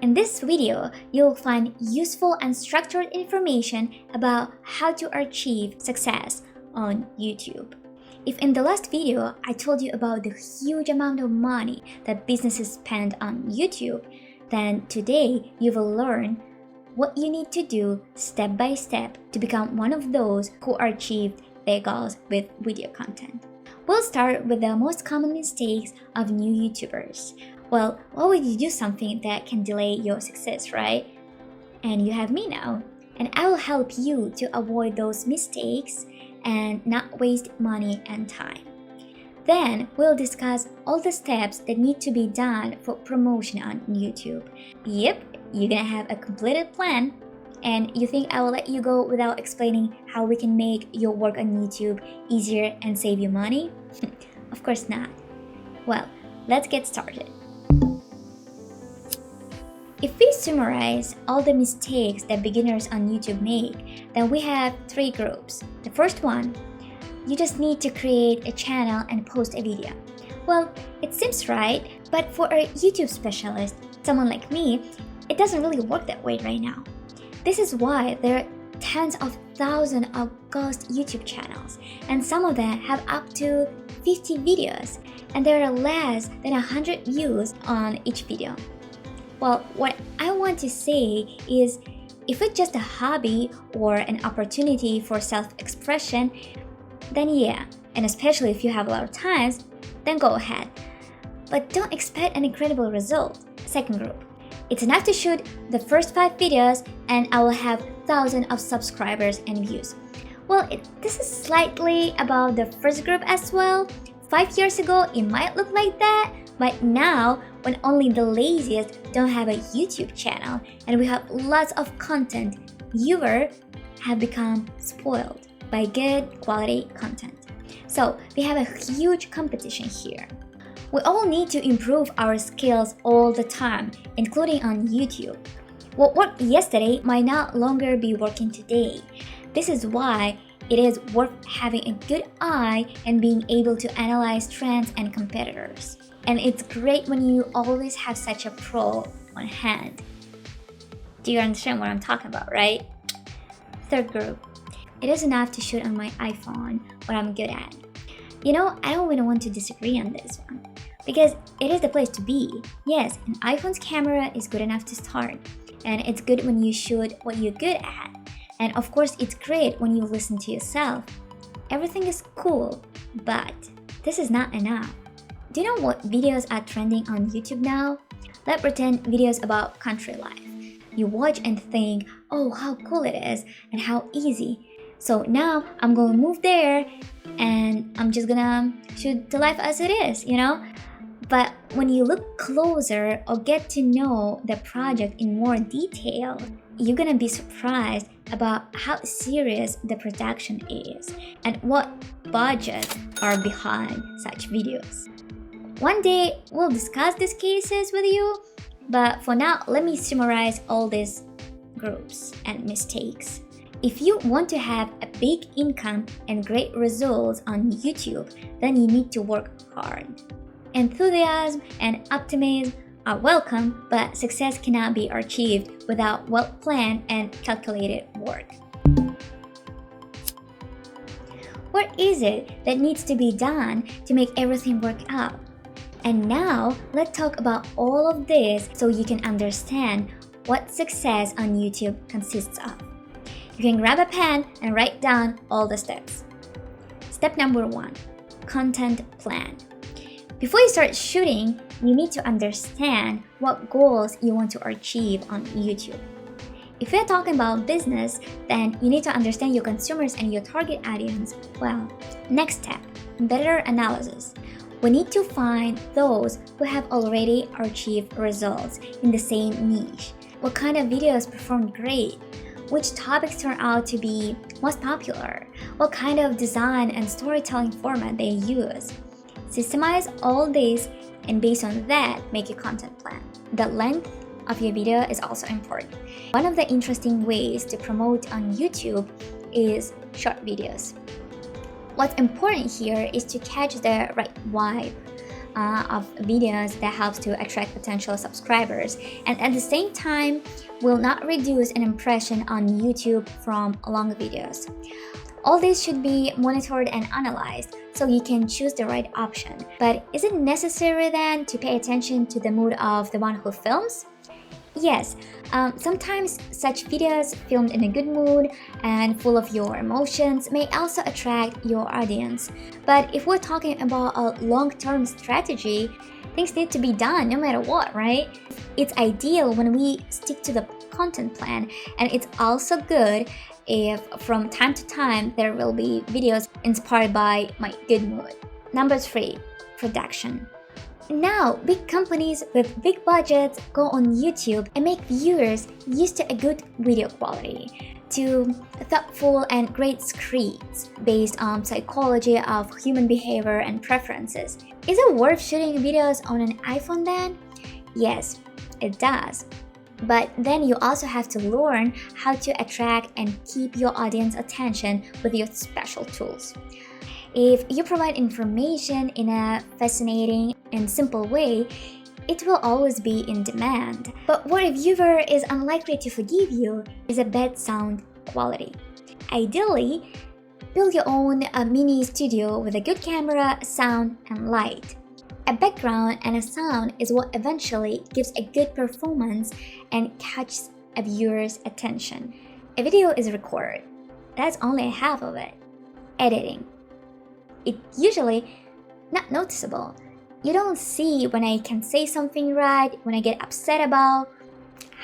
In this video, you'll find useful and structured information about how to achieve success on YouTube. If in the last video I told you about the huge amount of money that businesses spend on YouTube, then today you will learn what you need to do step by step to become one of those who achieved their goals with video content. We'll start with the most common mistakes of new YouTubers. Well, why would you do something that can delay your success, right? And you have me now, and I will help you to avoid those mistakes and not waste money and time. Then we'll discuss all the steps that need to be done for promotion on YouTube. Yep, you're gonna have a completed plan. And you think I will let you go without explaining how we can make your work on YouTube easier and save you money? Of course not. Well, let's get started. If we summarize all the mistakes that beginners on YouTube make, then we have three groups. The first one, you just need to create a channel and post a video. Well, it seems right, but for a YouTube specialist, someone like me, it doesn't really work that way right now. This is why there are tens of thousands of ghost YouTube channels, and some of them have up to 50 videos, and there are less than 100 views on each video. Well, what I want to say is, if it's just a hobby or an opportunity for self-expression, then yeah, and especially if you have a lot of time, then go ahead. But don't expect an incredible result. Second group. It's enough to shoot the first 5 videos and I will have thousands of subscribers and views. Well, this is slightly about the first group as well. 5 years ago, it might look like that, but now, when only the laziest don't have a YouTube channel and we have lots of content, viewers have become spoiled by good quality content. So we have a huge competition here. We all need to improve our skills all the time, including on YouTube. What worked yesterday might not longer be working today. This is why it is worth having a good eye and being able to analyze trends and competitors. And it's great when you always have such a pro on hand. Do you understand what I'm talking about, right? Third group. It is enough to shoot on my iPhone what I'm good at. You know, I don't really want to disagree on this one, because it is the place to be. Yes, an iPhone's camera is good enough to start, and it's good when you shoot what you're good at. And of course, it's great when you listen to yourself. Everything is cool, but this is not enough. Do you know what videos are trending on YouTube now? Let's pretend videos about country life. You watch and think, oh, how cool it is and how easy. So now I'm gonna move there and I'm just gonna shoot the life as it is, you know? But when you look closer or get to know the project in more detail, you're gonna be surprised about how serious the production is and what budgets are behind such videos. One day we'll discuss these cases with you, but for now, let me summarize all these groups and mistakes. If you want to have a big income and great results on YouTube, then you need to work hard. Enthusiasm and optimism are welcome, but success cannot be achieved without well-planned and calculated work. What is it that needs to be done to make everything work out? And now, let's talk about all of this so you can understand what success on YouTube consists of. You can grab a pen and write down all the steps. Step number 1, content plan. Before you start shooting, you need to understand what goals you want to achieve on YouTube. If you're talking about business, then you need to understand your consumers and your target audience well. Next step, better analysis. We need to find those who have already achieved results in the same niche. What kind of videos perform great? Which topics turn out to be most popular? What kind of design and storytelling format they use? Systemize all this, and based on that, make a content plan. The length of your video is also important. One of the interesting ways to promote on YouTube is short videos. What's important here is to catch the right vibe. of videos that helps to attract potential subscribers, and at the same time will not reduce an impression on YouTube from long videos. All this should be monitored and analyzed so you can choose the right option. But is it necessary then to pay attention to the mood of the one who films? Yes, sometimes such videos filmed in a good mood and full of your emotions may also attract your audience. But if we're talking about a long-term strategy, things need to be done no matter what, right? It's ideal when we stick to the content plan, and it's also good if from time to time there will be videos inspired by my good mood. Number 3, production. Now, big companies with big budgets go on YouTube and make viewers used to a good video quality, to thoughtful and great scripts based on psychology of human behavior and preferences. Is it worth shooting videos on an iPhone then? Yes, it does. But then you also have to learn how to attract and keep your audience attention with your special tools. If you provide information in a fascinating and simple way, it will always be in demand. But what a viewer is unlikely to forgive you is a bad sound quality. Ideally, build your own mini studio with a good camera, sound, and light. A background and a sound is what eventually gives a good performance and catches a viewer's attention. A video is recorded. That's only half of it. Editing. It's usually not noticeable. You don't see when I can say something right, when I get upset about.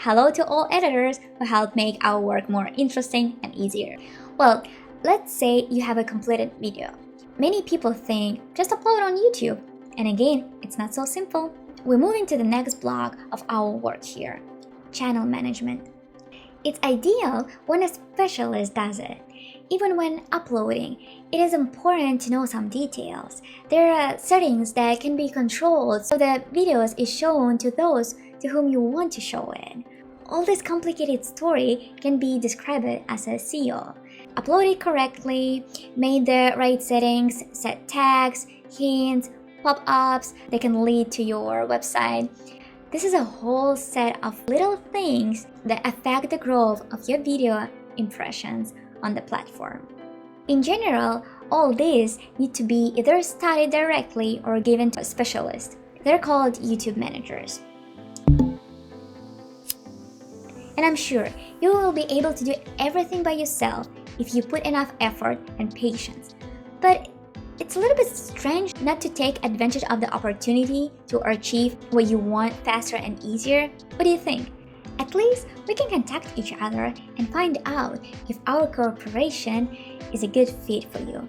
Hello to all editors who help make our work more interesting and easier. Well, let's say you have a completed video. Many people think just upload on YouTube. And again, it's not so simple. We're moving to the next block of our work here, channel management. It's ideal when a specialist does it. Even when uploading, it is important to know some details. There are settings that can be controlled so that videos is shown to those to whom you want to show it. All this complicated story can be described as a SEO. Upload it correctly, made the right settings, set tags, hints, pop-ups that can lead to your website. This is a whole set of little things that affect the growth of your video impressions on the platform. In general, all these need to be either studied directly or given to a specialist. They're called YouTube managers. And I'm sure you will be able to do everything by yourself if you put enough effort and patience. But it's a little bit strange not to take advantage of the opportunity to achieve what you want faster and easier. What do you think? At least we can contact each other and find out if our cooperation is a good fit for you.